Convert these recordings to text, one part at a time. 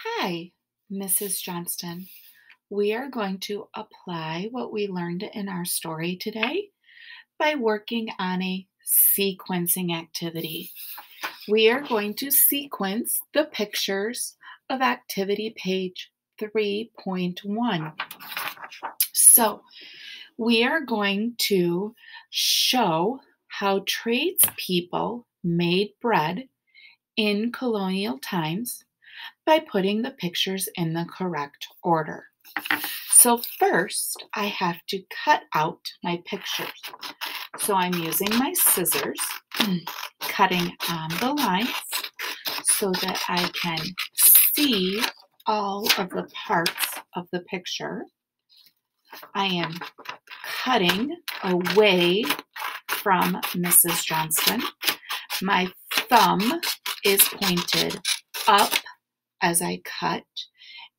Hi, Mrs. Johnston. We are going to apply what we learned in our story today by working on a sequencing activity. We are going to sequence the pictures of activity page 3.1. So, we are going to show how tradespeople made bread in colonial times by putting the pictures in the correct order. So first, I have to cut out my pictures. So I'm using my scissors, cutting on the lines so that I can see all of the parts of the picture. I am cutting away from Mrs. Johnston. My thumb is pointed up as I cut,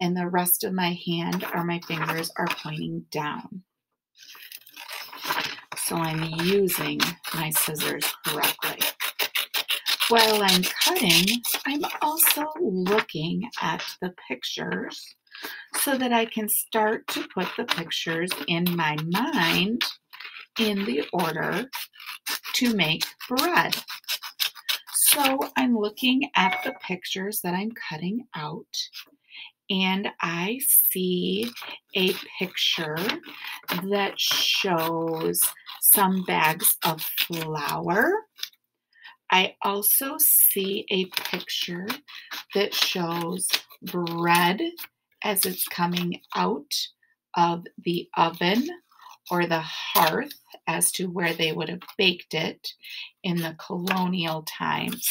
and the rest of my hand or my fingers are pointing down. So I'm using my scissors correctly. While I'm cutting, I'm also looking at the pictures so that I can start to put the pictures in my mind in the order to make bread. So I'm looking at the pictures that I'm cutting out, and I see a picture that shows some bags of flour. I also see a picture that shows bread as it's coming out of the oven or the hearth as to where they would have baked it in the colonial times.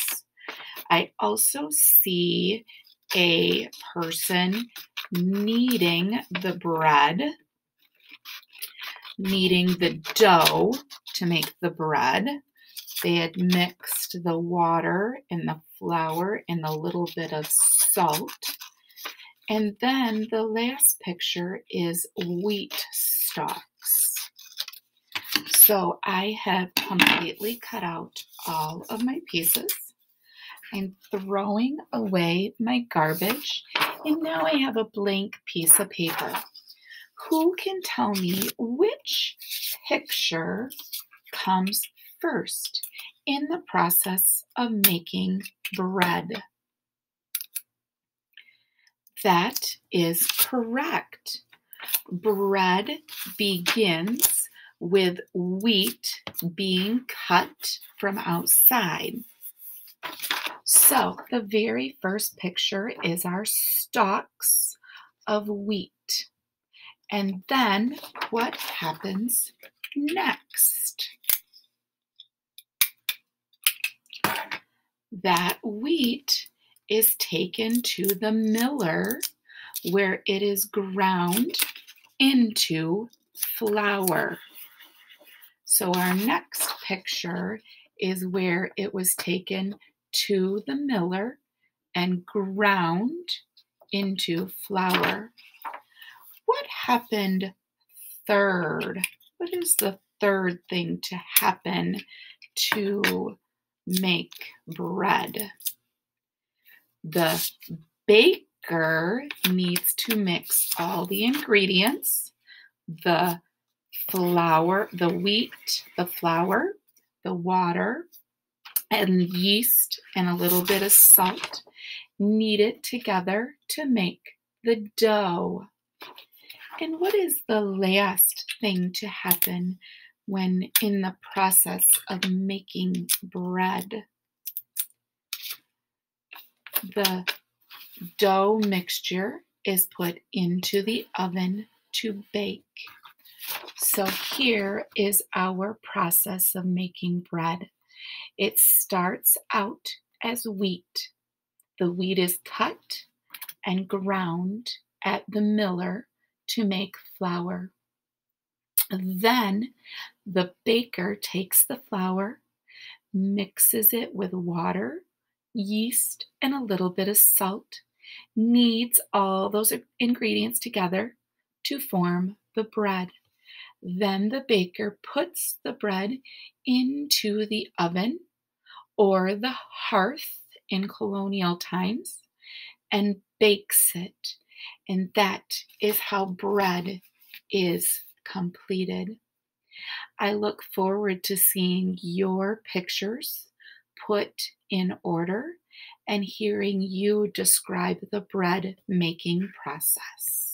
I also see a person kneading the bread, kneading the dough to make the bread. They had mixed the water and the flour and a little bit of salt. And then the last picture is wheat stalks. So I have completely cut out all of my pieces. I'm throwing away my garbage, and now I have a blank piece of paper. Who can tell me which picture comes first in the process of making bread? That is correct. Bread begins with wheat being cut from outside. So the very first picture is our stalks of wheat. And then what happens next? That wheat is taken to the miller where it is ground into flour. So our next picture is where it was taken to the miller and ground into flour. What happened third? What is the third thing to happen to make bread? The baker needs to mix all the ingredients, the flour, the wheat, the flour, the water, and yeast, and a little bit of salt, knead it together to make the dough. And what is the last thing to happen when in the process of making bread? The dough mixture is put into the oven to bake. So here is our process of making bread. It starts out as wheat. The wheat is cut and ground at the miller to make flour. Then the baker takes the flour, mixes it with water, yeast, and a little bit of salt, kneads all those ingredients together to form the bread. Then the baker puts the bread into the oven or the hearth in colonial times, and bakes it. And that is how bread is completed. I look forward to seeing your pictures put in order and hearing you describe the bread making process.